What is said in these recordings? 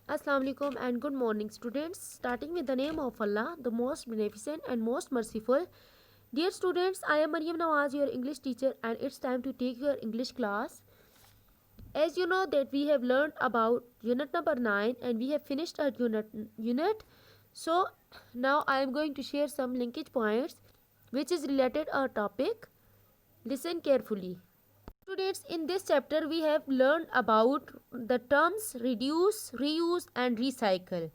Assalamu alaikum and good morning, students. Starting with the name of Allah, the most beneficent and most merciful. Dear students, I am Maryam Nawaz, your English teacher, and it's time to take your English class. As you know that we have learned about unit number 9 and we have finished our unit. So now I am going to share some linkage points which is related our topic. Listen carefully. Students, in this chapter we have learned about the terms reduce, reuse and recycle.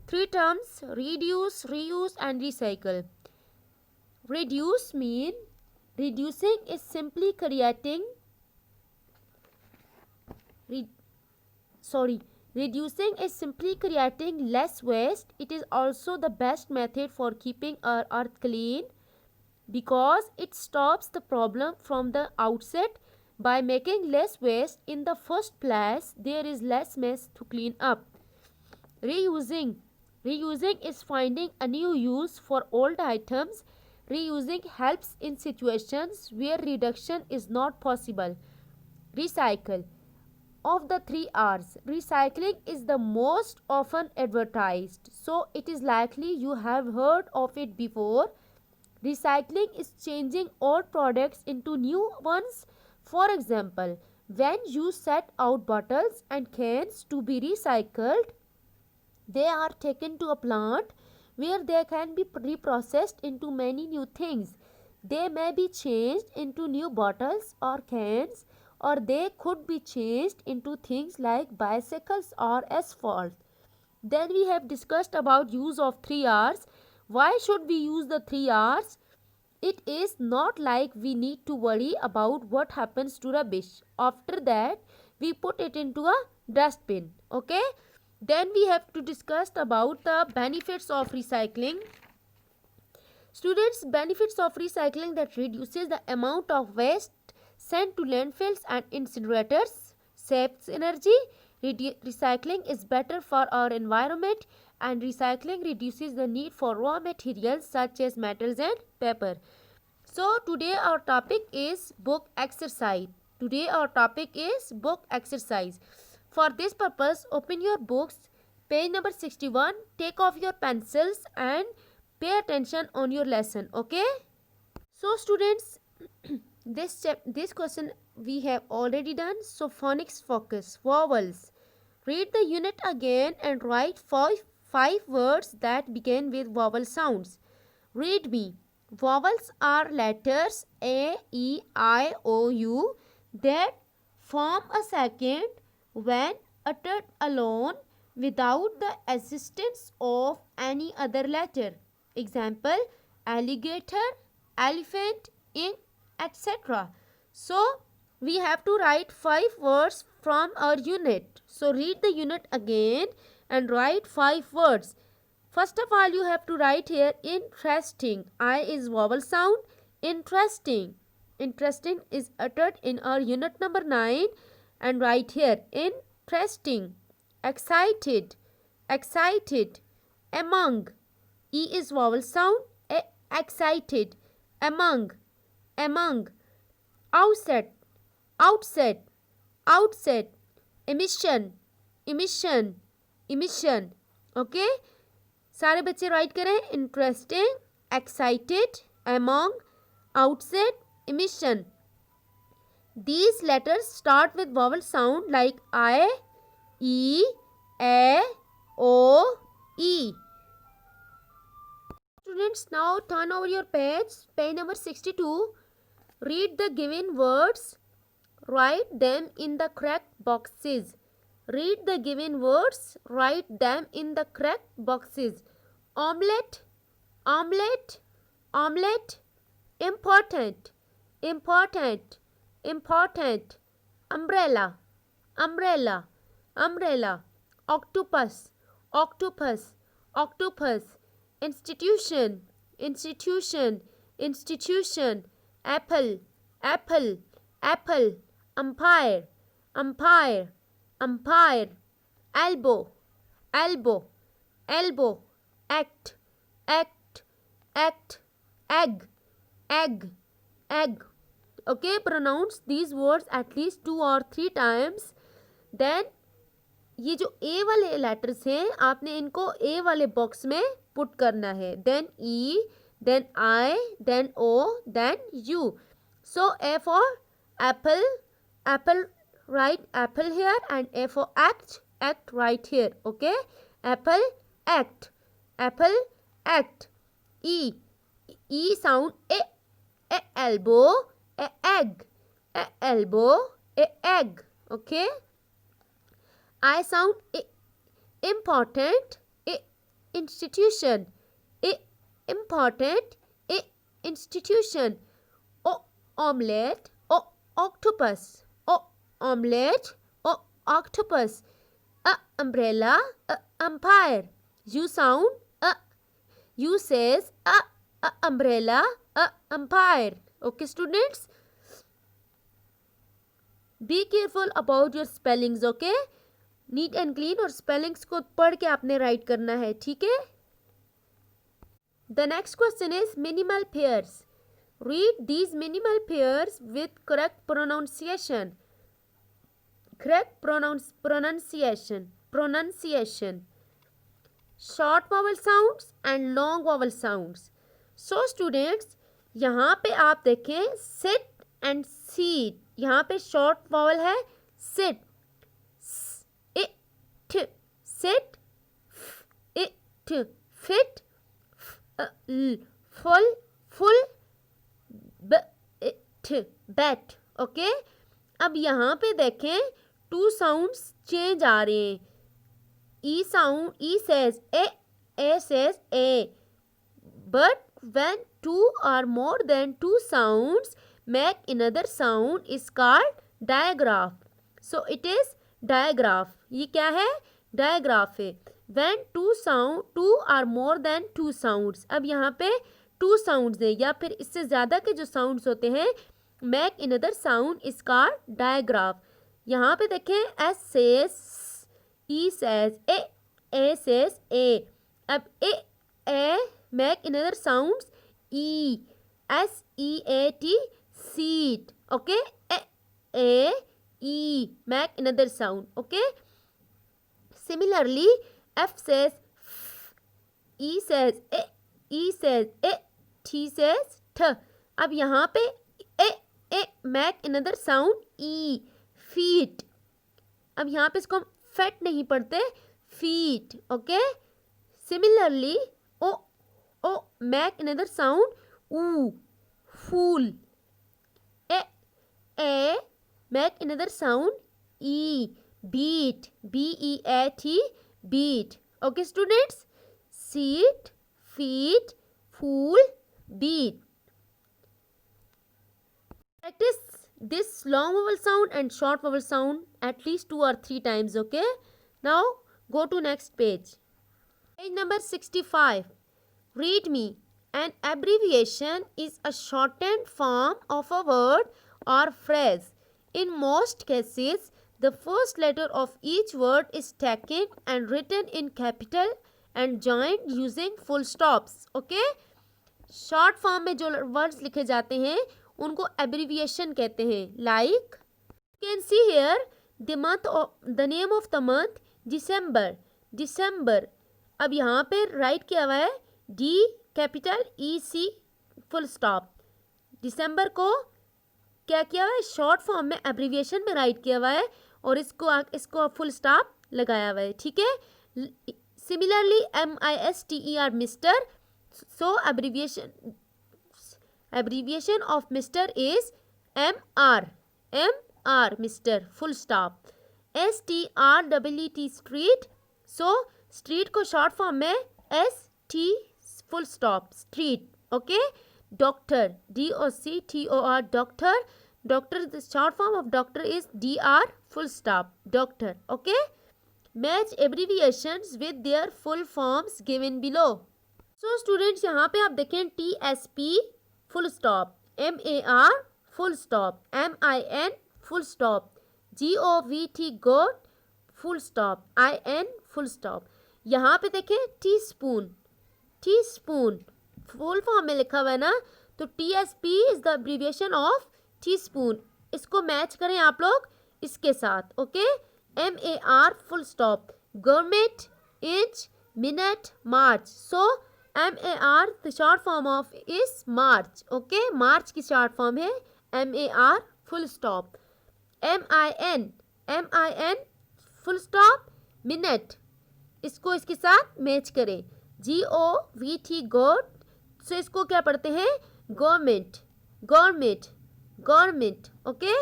Three terms: reduce, reuse and recycle. Reduce mean reducing is simply creating re, reducing is simply creating less waste. It is also the best method for keeping our earth clean because it stops the problem from the outset. By making less waste in the first place, there is less mess to clean up. Reusing. Reusing is finding a new use for old items. Reusing helps in situations where reduction is not possible. Recycle. Of the three R's, recycling is the most often advertised, so it is likely you have heard of it before. Recycling is changing old products into new ones. For example, when you set out bottles and cans to be recycled, they are taken to a plant where they can be reprocessed into many new things. They may be changed into new bottles or cans, or they could be changed into things like bicycles or asphalt. Then we have discussed about use of 3 R's. Why should we use the 3 R's? It is not like we need to worry about what happens to rubbish. After that, we put it into a dustbin. Okay? Then we have to discuss about the benefits of recycling. Students, benefits of recycling that reduces the amount of waste sent to landfills and incinerators, saves energy, recycling is better for our environment, and recycling reduces the need for raw materials such as metals and paper. So today our topic is book exercise. Today our topic is book exercise. For this purpose, open your books, page number 61, take off your pencils and pay attention on your lesson. Okay? So students, this question we have already done. So phonics focus, vowels. Read the unit again and write five words that begin with vowel sounds. Read me. Vowels are letters A, E, I, O, U that form a second when uttered alone without the assistance of any other letter. Example: alligator, elephant, ink, etc. So we have to write 5 words from our unit. So read the unit again and write 5 words. First of all, you have to write here interesting. I is vowel sound. Interesting. Interesting is uttered in our unit number 9 and write here interesting. Excited. Excited. Among. E is vowel sound. Excited. Among. Among. Outset. Outset. Outset. Emission. Emission. Emission. Okay. सारे बच्चे right करें interesting, excited, among, outset, emission. These letters start with vowel sound like I, E, A, O, E. Students, now turn over your page number 62. Read the given words. Write them in the correct boxes. Read the given words. Write them in the correct boxes. Omelette, omelette, omelette. Important, important, important. Umbrella, umbrella, umbrella. Octopus, octopus, octopus. Institution, institution, institution. Apple, apple, apple. Umpire, umpire, umpire. Elbow, elbow, elbow. Act, act, act. Egg, egg, egg. Okay, pronounce these words at least 2 or 3 times. Then ये जो ए वाले letters हैं आपने इनको ए वाले box में put करना है. Then E, then I, then O, then U. So A for apple, apple, write apple here, and A for act, act right here. Okay, apple, act, apple, act. E, E sound, a elbow, a egg, a elbow, a egg. Okay, I sound, a important, a institution, a important, a institution. O, omelette, o, octopus, o, omelette, o, octopus. A, umbrella, a, umpire. You sound, a, you says, a umbrella, a, umpire. Okay students, be careful about your spellings. Okay, neat and clean और spellings को पढ़ के आपने write करना है. ठीक है. The next question is minimal pairs. Read these minimal pairs with correct pronunciation. Correct pronunciation. Short vowel sounds and long vowel sounds. So students, यहाँ पे आप देखें सिट एंड सीट. यहाँ पे शॉर्ट वॉवल है sit, sit, it, fit, full, bet. Okay, अब यहाँ पे देखें टू साउंड्स चेंज आ रहे हैं. E sound, E says A says A. But when two or more than two sounds make another sound is called digraph. So it is digraph. ये क्या है? डायग्राफ है. when two or more than two sounds. अब यहाँ पे to sounds है या फिर इससे ज़्यादा के जो साउंड्स होते हैं make another sound is called digraph. यहाँ पे देखें S says, E says, A says A. अब A make another sounds E, S-E-A-T, seat. Okay, A, E make another sound. Okay. Similarly, F says F, E says A, E says A, T says T. अब यहाँ पे A make another sound E, feet. अब यहाँ पे इसको हम fat नहीं पढ़ते, feet. Okay. Similarly, O make another sound U, fool. A make another sound E, beat, B-E-A-T, beat. Okay students, seat, feet, fool, beat. Practice this long vowel sound and short vowel sound at least 2 or 3 times. Okay, now go to next page. Page number 65. Read me. An abbreviation is a shortened form of a word or phrase. In most cases, the first letter of each word is taken and written in capital and joined using full stops. Okay? Short form में जो words लिखे जाते हैं उनको abbreviation कहते हैं. Like, you can see here the name of the month December. December. अब यहाँ पे राइट किया हुआ है D capital EC full stop. दिसंबर को क्या किया हुआ है? शॉर्ट फॉर्म में एब्रीविएशन में राइट किया हुआ है और इसको फुल स्टॉप लगाया हुआ है. ठीक है. Similarly MISTER mister. So abbreviation of mister is MR mister full stop. STREET street. So street को शॉर्ट फॉर्म में ST full stop street. Okay. Doctor DOCTOR doctor. Doctor the short form of doctor is DR full stop doctor. Okay. Match abbreviations with their full forms given below. So students, यहाँ पे आप देखें TSP full stop, MAR full stop, MIN full stop, GOVT goat full stop, IN full stop. यहाँ पे देखें teaspoon full form में लिखा हुआ है ना, तो TSP is the abbreviation of teaspoon. इसको मैच करें आप लोग इसके साथ. Okay. MAR full stop. Government, inch, minute, march. So MAR the short form of is March. Okay, March की short form है MAR full stop. MIN full stop minute. इसको इसके साथ मैच करें. GOVT गोट. सो इसको क्या पढ़ते हैं? Government, government, government. ओके,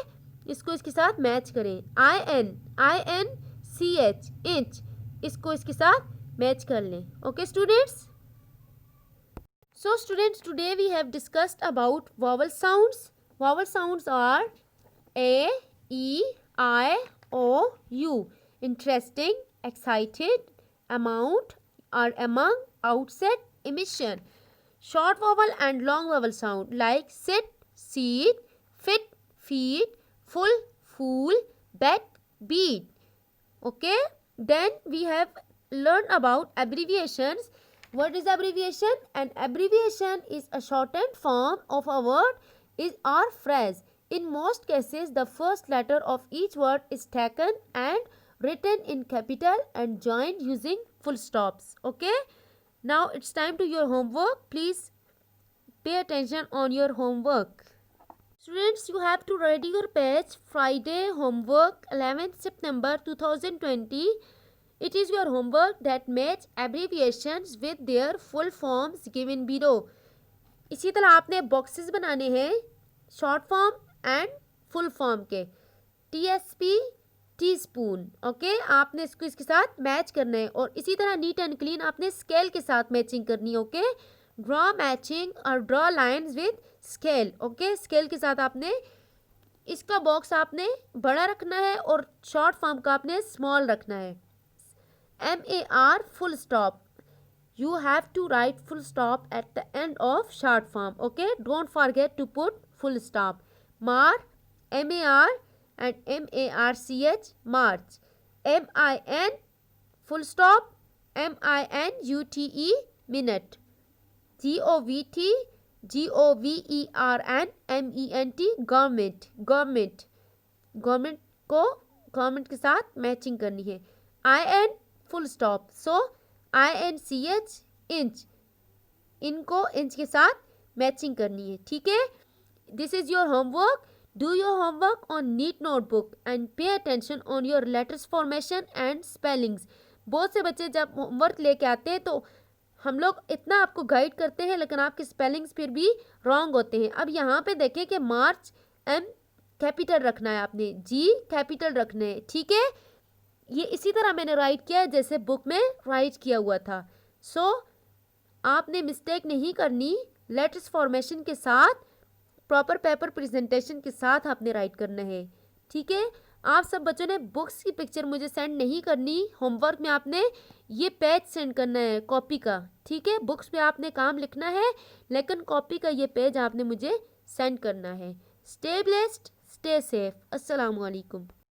इसको इसके साथ मैच करें. INCH inch. इसको इसके साथ मैच कर लें. Okay students. So students, today we have discussed about vowel sounds. Vowel sounds are A, E, I, O, U. Interesting, excited, amount or among, outset, emission. Short vowel and long vowel sound like sit, seat, fit, feed, full, fool, bet, beat. Okay, then we have learned about abbreviations. What is abbreviation? An abbreviation is a shortened form of a word is or phrase. In most cases, the first letter of each word is taken and written in capital and joined using full stops. Okay. Now it's time to your homework. Please pay attention on your homework. Students, you have to ready your page. Friday homework 11th September 2020. It is your homework that match abbreviations with their full forms given below. इसी तरह आपने boxes बनाने हैं short form and full form के. TSP tea spoon. Okay, आपने इसको इसके साथ मैच करना है. और इसी तरह नीट एंड क्लीन आपने स्केल के साथ मैचिंग करनी है. ओके, ड्रॉ मैचिंग और draw lines with scale. Okay, scale के साथ आपने इसका बॉक्स आपने बड़ा रखना है और शॉर्ट फॉर्म का आपने स्मॉल रखना है. MAR full stop. You have to write full stop at the end of short form. Okay, don't forget to put full stop. MAR, MAR and MARCH, March. MIN full stop, MINUTE, minute. GOVT, GOVERN, MENT, government, government. Government को government के साथ matching करनी है. IN full stop. So INCH inch. इनको inch के साथ matching करनी है. ठीक है, this is your homework. Do your homework on neat notebook and pay attention on your letters formation and spellings. बहुत से बच्चे जब होमवर्क लेके आते हैं तो हम लोग इतना आपको गाइड करते हैं लेकिन आपके स्पेलिंग्स फिर भी रॉन्ग होते हैं. अब यहाँ पे देखें कि मार्च M कैपिटल रखना है, आपने G कैपिटल रखना है. ठीक है, ये इसी तरह मैंने राइट किया जैसे बुक में राइट किया हुआ था. सो आपने मिस्टेक नहीं करनी. लेटर्स फॉर्मेशन के साथ प्रॉपर पेपर प्रेजेंटेशन के साथ आपने राइट करना है. ठीक है, आप सब बच्चों ने बुक्स की पिक्चर मुझे सेंड नहीं करनी. होमवर्क में आपने ये पेज सेंड करना है कॉपी का. ठीक है, बुक्स पे आपने काम लिखना है लेकिन कॉपी का ये पेज आपने मुझे सेंड करना है. Stay blessed, stay safe. अस्सलाम वालेकुम.